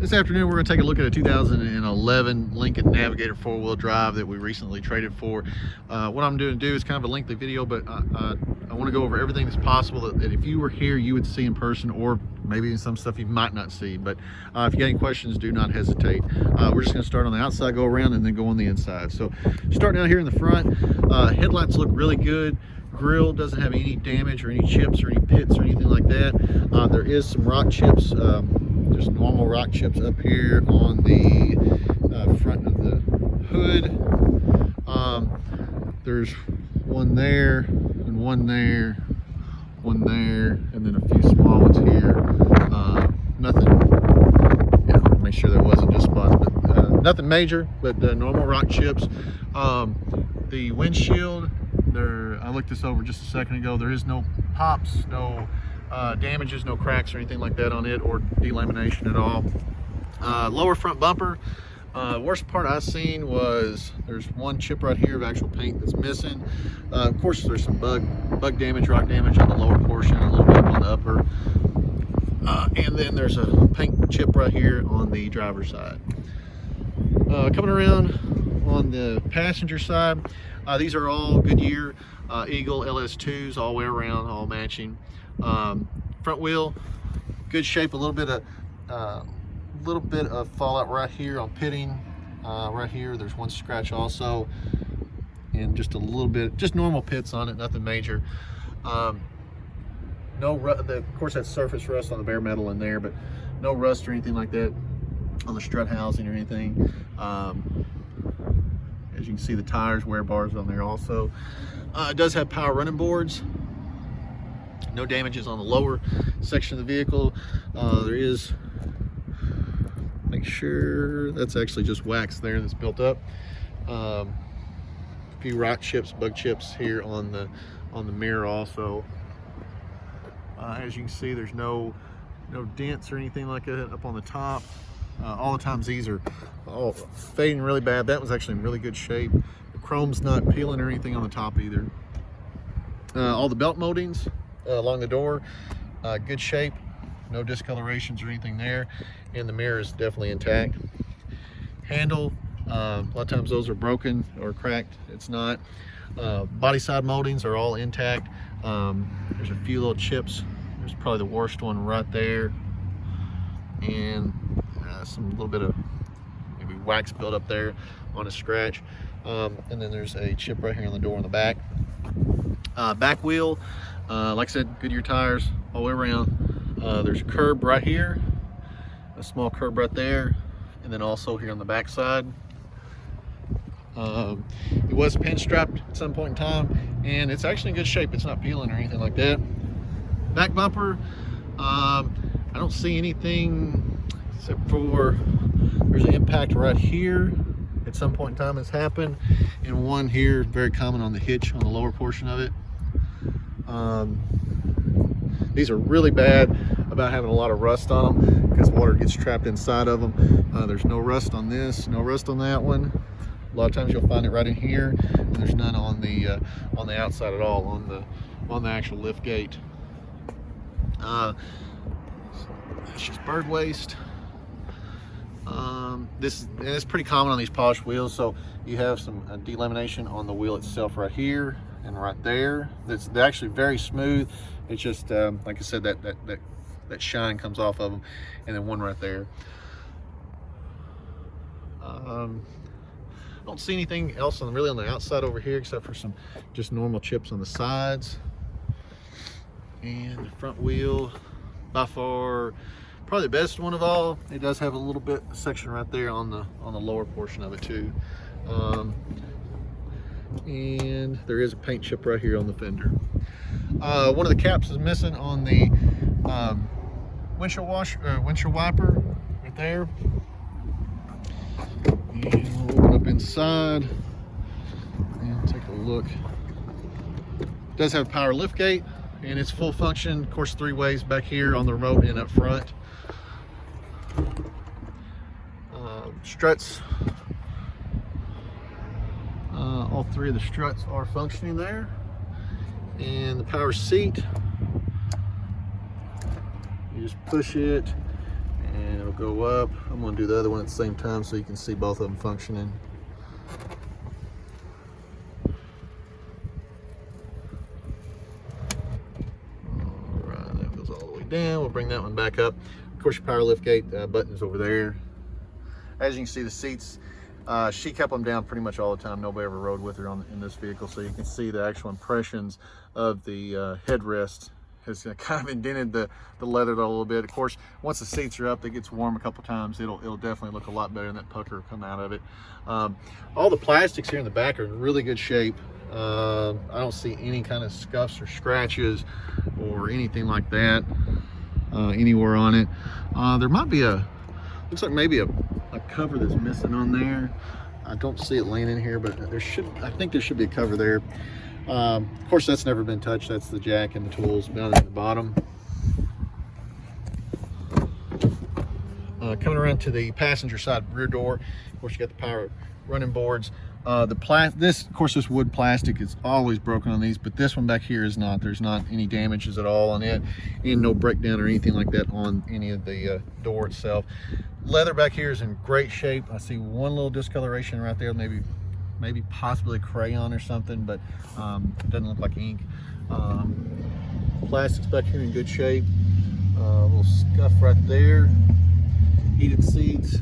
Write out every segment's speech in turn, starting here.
This afternoon we're going to take a look at a 2011 Lincoln Navigator four-wheel drive that we recently traded for. What I'm going to do is kind of a lengthy video, but I want to go over everything that's possible that if you were here you would see in person, or maybe some stuff you might not see. But if you got any questions, do not hesitate. We're just going to start on the outside, go around, and then go on the inside. So starting out here in the front, headlights look really good. Grill doesn't have any damage or any chips or any pits or anything like that. There is some rock chips, just normal rock chips up here on the front of the hood. There's one there and one there, one there, and then a few small ones here. Nothing, make sure there wasn't just spots, but nothing major, but normal rock chips. The windshield, I looked this over just a second ago. There is no pops, no damages, no cracks or anything like that on it, or delamination at all. Lower front bumper, worst part I've seen was there's one chip right here of actual paint that's missing. Of course there's some bug damage, rock damage on the lower portion, a little bit up on the upper, and then there's a paint chip right here on the driver's side. Coming around on the passenger side, these are all Goodyear Eagle LS2s, all the way around, all matching. Front wheel, good shape. A little bit of fallout right here on pitting. Right here, there's one scratch also, and just a little bit, just normal pits on it, nothing major. Of course, that's surface rust on the bare metal in there, but no rust or anything like that on the strut housing or anything. As you can see, the tires, wear bars on there also. It does have power running boards. No damages on the lower section of the vehicle. There is, make sure that's actually just wax there that's built up. A few rock chips, bug chips here on the mirror also. As you can see, there's no dents or anything like that up on the top. All the times these are all fading really bad. That was actually in really good shape. The chrome's not peeling or anything on the top either. All the belt moldings along the door, good shape, no discolorations or anything there, and the mirror is definitely intact. Handle, a lot of times those are broken or cracked. It's not. Body side moldings are all intact. There's a few little chips. There's probably the worst one right there, and some little bit of maybe wax built up there on a scratch. And then there's a chip right here on the door in the back. Back wheel, like I said, Goodyear tires all the way around. There's a curb right here, a small curb right there, and then also here on the back side. It was pinstriped at some point in time, and it's actually in good shape. It's not peeling or anything like that. Back bumper, I don't see anything except for there's an impact right here at some point in time has happened, and one here, very common on the hitch on the lower portion of it. These are really bad about having a lot of rust on them because water gets trapped inside of them. There's no rust on this, no rust on that one. A lot of times you'll find it right in here, and there's none on the outside at all on the actual lift gate. It's just bird waste. This is pretty common on these polished wheels, so you have some delamination on the wheel itself right here and right there. They're actually very smooth. It's just like I said, that shine comes off of them, and then one right there. I don't see anything else really on the outside over here except for some just normal chips on the sides. And the front wheel, by far probably the best one of all. It does have a little bit section right there on the lower portion of it too. And there is a paint chip right here on the fender. One of the caps is missing on the windshield wiper right there. And we'll open up inside and take a look. It does have a power lift gate, and it's full function. Of course, 3 ways back here on the remote and up front. Struts, all 3 of the struts are functioning there, and the power seat, you just push it and it'll go up. I'm going to do the other one at the same time so you can see both of them functioning. All right, that goes all the way down. We'll bring that one back up. Of course, your power lift gate button is over there. As you can see, the seats, she kept them down pretty much all the time. Nobody ever rode with her in this vehicle, so you can see the actual impressions of the headrest has kind of indented the leather a little bit. Of course, once the seats are up, it gets warm a couple times. It'll definitely look a lot better, and that pucker will come out of it. All the plastics here in the back are in really good shape. I don't see any kind of scuffs or scratches or anything like that anywhere on it. There might be looks like maybe a cover that's missing on there. I don't see it laying in here, but I think there should be a cover there. Of course, that's never been touched. That's the jack and the tools down at the bottom. Coming around to the passenger side rear door, of course, you got the power running boards. This wood plastic is always broken on these, but this one back here is not. There's not any damages at all on it, and no breakdown or anything like that on any of the door itself. Leather back here is in great shape. I see one little discoloration right there, maybe possibly crayon or something, but it doesn't look like ink. Plastics back here in good shape. A little scuff right there. Heated seats.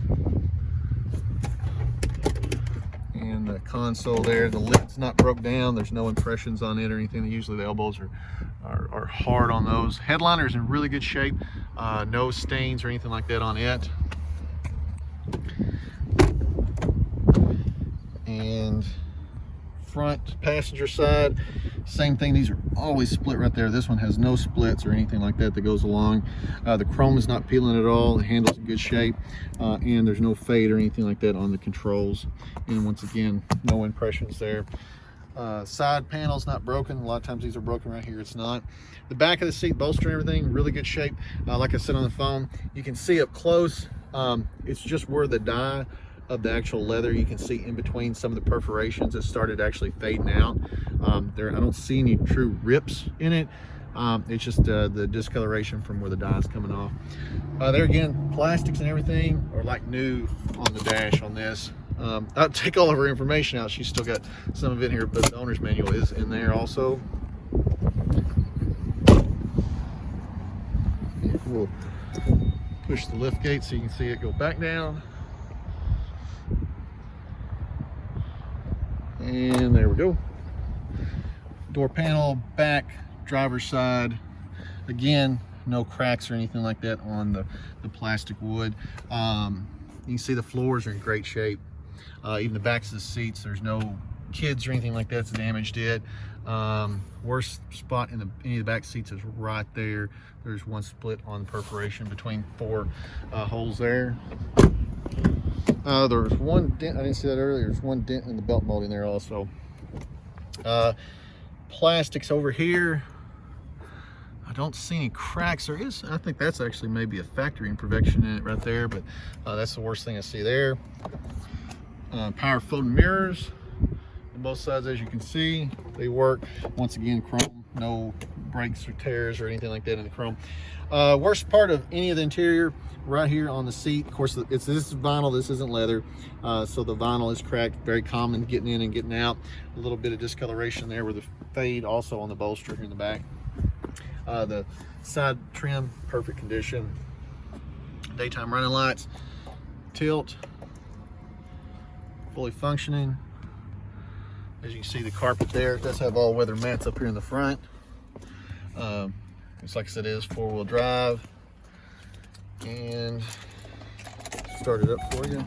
And the console there, the lid's not broke down. There's no impressions on it or anything. Usually the elbows are hard on those. Headliner's in really good shape. No stains or anything like that on it. And front passenger side, same thing. These are always split right there. This one has no splits or anything like that goes along. The chrome is not peeling at all. The handle's in good shape, and there's no fade or anything like that on the controls. And once again, no impressions there. Side panel's not broken. A lot of times these are broken. Right here it's not. The back of the seat bolster and everything, really good shape. Like I said on the phone, you can see up close, it's just where the dye of the actual leather, you can see in between some of the perforations that started actually fading out. I don't see any true rips in it. It's just the discoloration from where the dye is coming off. There again, plastics and everything are like new on the dash on this. I'll take all of her information out. She's still got some of it here, but the owner's manual is in there also. We'll push the lift gate so you can see it go back down. And there we go. Door panel, back, driver's side. Again, no cracks or anything like that on the plastic wood. You can see the floors are in great shape. Even the backs of the seats, there's no kids or anything like that's damaged it. Worst spot in any of the back seats is right there. There's one split on perforation between 4 holes there. There's one dent, I didn't see that earlier. There's one dent in the belt molding there also. Plastics over here, I don't see any cracks. There is, I think that's actually maybe a factory imperfection in it right there, but that's the worst thing I see there. Power folding mirrors on both sides, as you can see, they work. Once again, chrome, no breaks or tears or anything like that in the chrome. Worst part of any of the interior, right here on the seat, of course, this is vinyl, this isn't leather, so the vinyl is cracked, very common getting in and getting out. A little bit of discoloration there with the fade also on the bolster here in the back. The side trim, perfect condition. Daytime running lights, tilt, fully functioning. As you can see, the carpet there, it does have all weather mats up here in the front. It's like I said, it is 4-wheel drive. And start it up for you.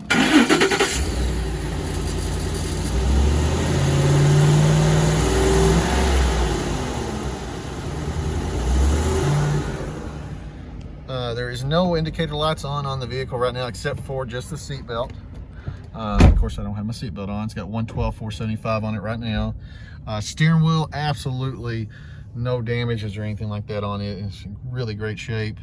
There is no indicator lights on the vehicle right now except for just the seat belt. Of course, I don't have my seat belt on. It's got 112/475 on it right now. Steering wheel, absolutely no damages or anything like that on it. It's in really great shape.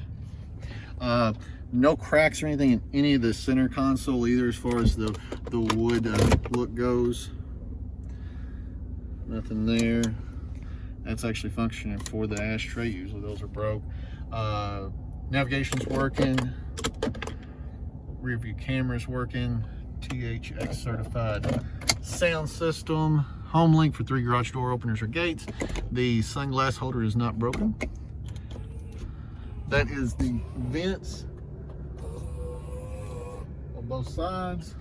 No cracks or anything in any of the center console either, as far as the wood look goes. Nothing there. That's actually functioning for the ashtray. Usually those are broke. Navigation's working. rear view cameras working, THX certified sound system, home link for 3 garage door openers or gates. The sunglass holder is not broken. That is the vents on both sides.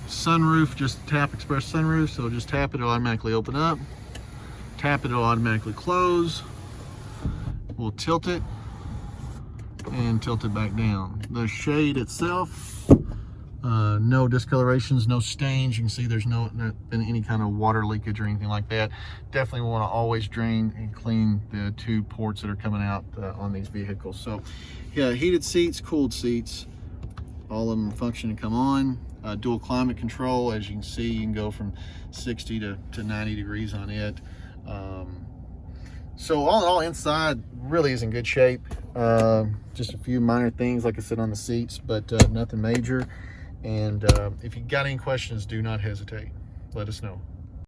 Sunroof, just tap express sunroof, so just tap it, it'll automatically open up. Tap it, it'll automatically close. We'll tilt it and tilt it back down. The shade itself, no discolorations, no stains. You can see there's not been any kind of water leakage or anything like that. Definitely want to always drain and clean the 2 ports that are coming out on these vehicles. So yeah, heated seats, cooled seats, all of them function and come on. Dual climate control, as you can see, you can go from 60 to 90 degrees on it. So all in all, inside really is in good shape. Just a few minor things, like I said, on the seats, but nothing major. And if you got any questions, do not hesitate. Let us know.